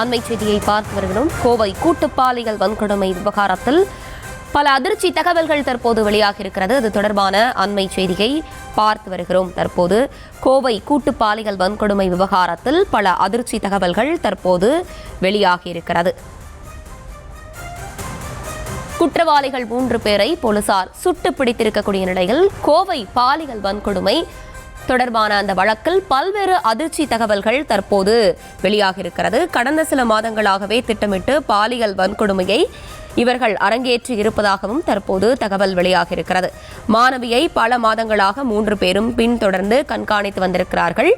அண்மை செய்தியை பார்த்து வருகிறோம். கோவை கூட்டுப்பாலியல் வன்கொடுமை விவகாரத்தில் பல அதிர்ச்சி தகவல்கள் தற்போது வெளியாக இருக்கிறது. அது தொடர்பான அண்மை செய்தியை பார்த்து வருகிறோம். தற்போது கோவை கூட்டுப்பாலியல் வன்கொடுமை விவகாரத்தில் பல அதிர்ச்சி தகவல்கள் தற்போது வெளியாகி இருக்கிறது. குற்றவாளிகள் 3 பேரை போலீசார் சுட்டு பிடித்திருக்கக்கூடிய நிலையில் கோவை பாலியல் வன்கொடுமை தொடர்பான அந்த வழக்கில் பல்வேறு அதிர்ச்சி தகவல்கள் தற்போது வெளியாக இருக்கிறது. கடந்த சில மாதங்களாகவே திட்டமிட்டு பாலியல் வன்கொடுமையை இவர்கள் அரங்கேற்றி இருப்பதாகவும் தற்போது தகவல் வெளியாக இருக்கிறது. மாணவியை பல மாதங்களாக 3 பேரும் பின்தொடர்ந்து கண்காணித்து வந்திருக்கிறார்கள்.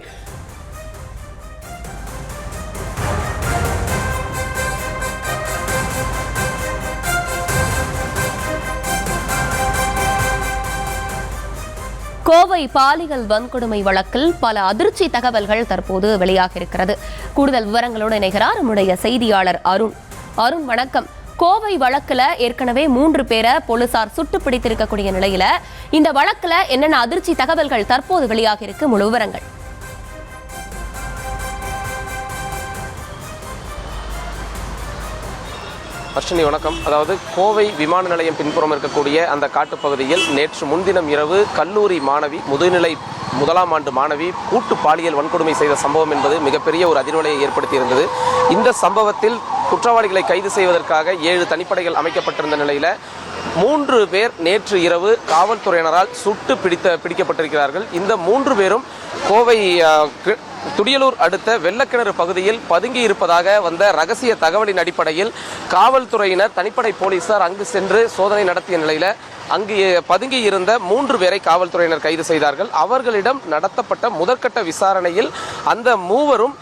கோவை பாலியல் வன்கொடுமை வழக்கில் பல அதிர்ச்சி தகவல்கள் தற்போது வெளியாக இருக்கிறது. கூடுதல் விவரங்களோடு இணைகிறார் நம்முடைய செய்தியாளர் அருண். அருண், வணக்கம். கோவை வழக்குல ஏற்கனவே 3 பேரை போலீசார் சுட்டு பிடித்திருக்கக்கூடிய நிலையில இந்த வழக்குல என்னென்ன அதிர்ச்சி தகவல்கள் தற்போது வெளியாக இருக்கு? முழு விவரங்கள். அர்ஷினி, வணக்கம். அதாவது கோவை விமான நிலையம் பின்புறம் இருக்கக்கூடிய அந்த காட்டுப்பகுதியில் நேற்று முன்தினம் இரவு கல்லூரி மாணவி, முதுநிலை 1ஆம் ஆண்டு மாணவி கூட்டு பாலியல் வன்கொடுமை செய்த சம்பவம் என்பது மிகப்பெரிய ஒரு அதிர்வலையை ஏற்படுத்தியிருந்தது. இந்த சம்பவத்தில் குற்றவாளிகளை கைது செய்வதற்காக 7 தனிப்படைகள் அமைக்கப்பட்டிருந்த நிலையில் 3 பேர் நேற்று இரவு காவல்துறையினரால் சுட்டு பிடிக்கப்பட்டிருக்கிறார்கள். இந்த 3 பேரும் கோவை துடியலூர் அடுத்த வெள்ளக்கிணறு பகுதியில் பதுங்கி இருப்பதாக வந்த ரகசிய தகவலின் அடிப்படையில் காவல்துறையினர், தனிப்படை போலீசார் அங்கு சென்று சோதனை நடத்திய நிலையில அங்கு பதுங்கி இருந்த 3 பேரை காவல்துறையினர் கைது செய்தார்கள். அவர்களிடம் நடத்தப்பட்ட முதற்கட்ட விசாரணையில் அந்த 3வரும்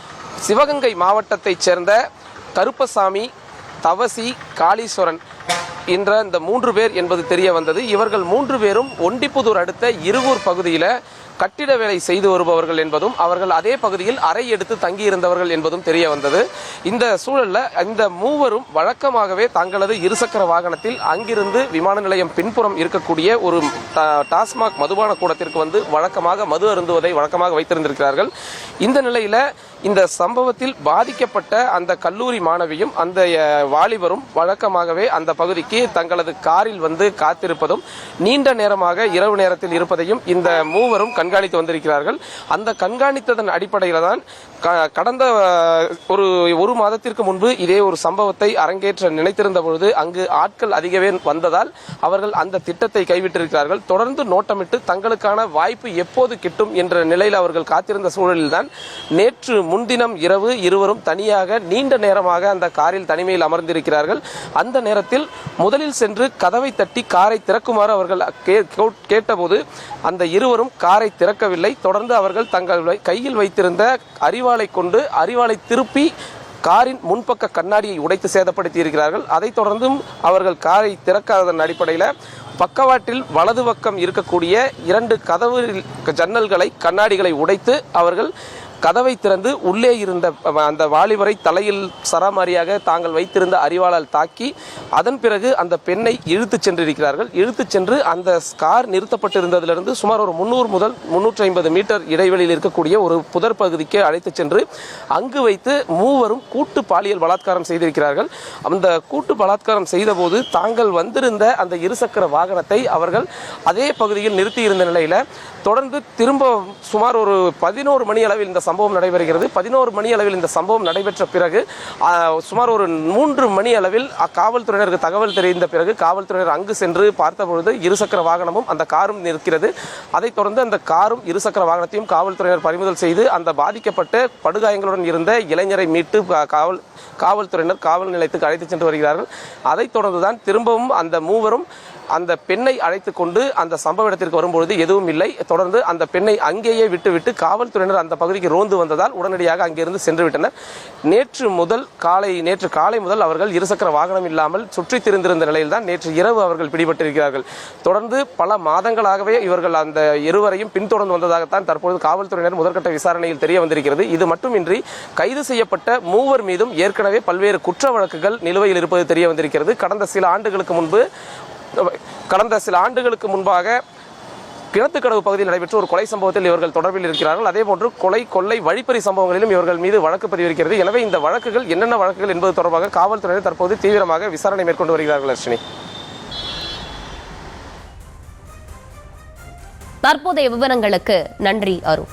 சிவகங்கை மாவட்டத்தைச் சேர்ந்த கருப்பசாமி, தவசி, காளீஸ்வரன் என்ற இந்த 3 பேர் என்பது தெரிய வந்தது. இவர்கள் 3 பேரும் ஒண்டிப்புதூர் அடுத்த இருகூர் பகுதியில் கட்டிட வேலை செய்து வருபவர்கள் என்பதும், அவர்கள் அதே பகுதியில் அறை எடுத்து தங்கியிருந்தவர்கள் என்பதும் தெரிய வந்தது. இந்த சூழல்ல இந்த 3வரும் வழக்கமாகவே தங்களது இருசக்கர வாகனத்தில் அங்கிருந்து விமான நிலையம் பின்புறம் இருக்கக்கூடிய ஒரு டாஸ்மாக் மதுபான கூடத்திற்கு வந்து வழக்கமாக மது அருந்துவதை வழக்கமாக வைத்திருந்திருக்கிறார்கள். இந்த நிலையில இந்த சம்பவத்தில் பாதிக்கப்பட்ட அந்த கல்லூரி மாணவியும் அந்த வாலிபரும் வழக்கமாகவே அந்த பகுதிக்கு தங்களது காரில் வந்து காத்திருப்பதும், நீண்ட நேரமாக இரவு நேரத்தில் இருப்பதையும் இந்த 3வரும் கண்காணித்து வந்திருக்கிறார்கள். அந்த கண்காணித்ததன் அடிப்படையில் தான் கடந்த ஒரு மாதத்திற்கு முன்பு இதே ஒரு சம்பவத்தை அரங்கேற்ற நினைத்திருந்த பொழுது அங்கு ஆட்கள் அதிகவே வந்ததால் அவர்கள் அந்த திட்டத்தை கைவிட்டிருக்கிறார்கள். தொடர்ந்து நோட்டமிட்டு தங்களுக்கான வாய்ப்பு எப்போது கிட்டும் என்ற நிலையில் அவர்கள் காத்திருந்த சூழலில்தான் நேற்று முன்தினம் இரவு இருவரும் தனியாக நீண்ட நேரமாக அந்த காரில் தனிமையில் அமர்ந்திருக்கிறார்கள். அந்த நேரத்தில் முதலில் சென்று கதவை தட்டி காரை திறக்குமாறு அவர்கள் கேட்டபோது அந்த இருவரும் காரை திறக்கவில்லை. தொடர்ந்து அவர்கள் தங்கள் கையில் வைத்திருந்த அரிவாளை கொண்டு அரிவாளை திருப்பி காரின் முன்பக்க கண்ணாடியை உடைத்து சேதப்படுத்தி இருக்கிறார்கள். அதைத் தொடர்ந்தும் அவர்கள் காரை திறக்காததன் அடிப்படையில் பக்கவாட்டில் வலது பக்கம் இருக்கக்கூடிய 2 கதவு ஜன்னல்களை, கண்ணாடிகளை உடைத்து அவர்கள் கதவை திறந்து உள்ளே இருந்த அந்த வாலிபரை தலையில் சராமாரியாக தாங்கள் வைத்திருந்த அரிவாளால் தாக்கி அதன் பிறகு அந்த பெண்ணை இழுத்து சென்றிருக்கிறார்கள். இழுத்து சென்று அந்த கார் நிறுத்தப்பட்டிருந்ததிலிருந்து சுமார் ஒரு 300 முதல் 350 மீட்டர் இடைவெளியில் இருக்கக்கூடிய ஒரு புதர் பகுதிக்கு அழைத்து சென்று அங்கு வைத்து 3வரும் கூட்டு பாலியல் பலாத்காரம் செய்திருக்கிறார்கள். அந்த கூட்டு பலாத்காரம் செய்த போது தாங்கள் வந்திருந்த அந்த இருசக்கர வாகனத்தை அவர்கள் அதே பகுதியில் நிறுத்தியிருந்த நிலையில தொடர்ந்து திரும்ப சுமார் ஒரு 11 மணி அளவில் இந்த சம்பவம் நடைபெறுகிறது. 11 மணி அளவில் இந்த சம்பவம் நடைபெற்ற பிறகு சுமார் ஒரு 3 மணி அளவில் காவல்துறையினருக்கு தகவல் தெரிந்த பிறகு காவல்துறையினர் அங்கு சென்று பார்த்தபொழுது இருசக்கர வாகனமும் அந்த காரும் நிற்கிறது. அதைத் தொடர்ந்து அந்த காரும் இருசக்கர வாகனத்தையும் காவல்துறையினர் பறிமுதல் செய்து அந்த பாதிக்கப்பட்ட படுகாயங்களுடன் இருந்த இளைஞரை மீட்டு காவல்துறையினர் காவல் நிலையத்துக்கு அழைத்து சென்று வருகிறார்கள். அதைத் தொடர்ந்துதான் திரும்பவும் அந்த 3வரும் அந்த பெண்ணை அழைத்து கொண்டு அந்த சம்பவ இடத்திற்கு வரும்பொழுது எதுவும் இல்லை. தொடர்ந்து அந்த பெண்ணை அங்கேயே விட்டுவிட்டு காவல்துறையினர் அந்த பகுதிக்கு ரோந்து வந்ததால் உடனடியாக அங்கிருந்து சென்று விட்டனர். நேற்று காலை முதல் அவர்கள் இருசக்கர வாகனம் இல்லாமல் சுற்றி திரிந்திருந்த நிலையில்தான் நேற்று இரவு அவர்கள் பிடிபட்டிருக்கிறார்கள். தொடர்ந்து பல மாதங்களாகவே இவர்கள் அந்த இருவரையும் பின்தொடர்ந்து வந்ததாகத்தான் தற்போது காவல்துறையினர் முதற்கட்ட விசாரணையில் தெரிய வந்திருக்கிறது. இது மட்டுமின்றி கைது செய்யப்பட்ட 3 மீதும் ஏற்கனவே பல்வேறு குற்ற வழக்குகள் நிலுவையில் இருப்பது தெரிய வந்திருக்கிறது. கடந்த சில ஆண்டுகளுக்கு முன்பாக கிணத்துக்கடவு பகுதியில் நடைபெற்ற ஒரு கொலை சம்பவத்தில் இவர்கள் தொடர்பில் இருக்கிறார்கள். அதேபோன்று கொலை, கொள்ளை, வழிப்பறி சம்பவங்களிலும் இவர்கள் மீது வழக்கு பதிவு இருக்கிறது. எனவே இந்த வழக்குகள் என்னென்ன வழக்குகள் என்பது தொடர்பாக காவல்துறையினர் தற்போது தீவிரமாக விசாரணை மேற்கொண்டு வருகிறார்கள். அர்ஷினி, தற்போதைய விவரங்களுக்கு நன்றி அருண்.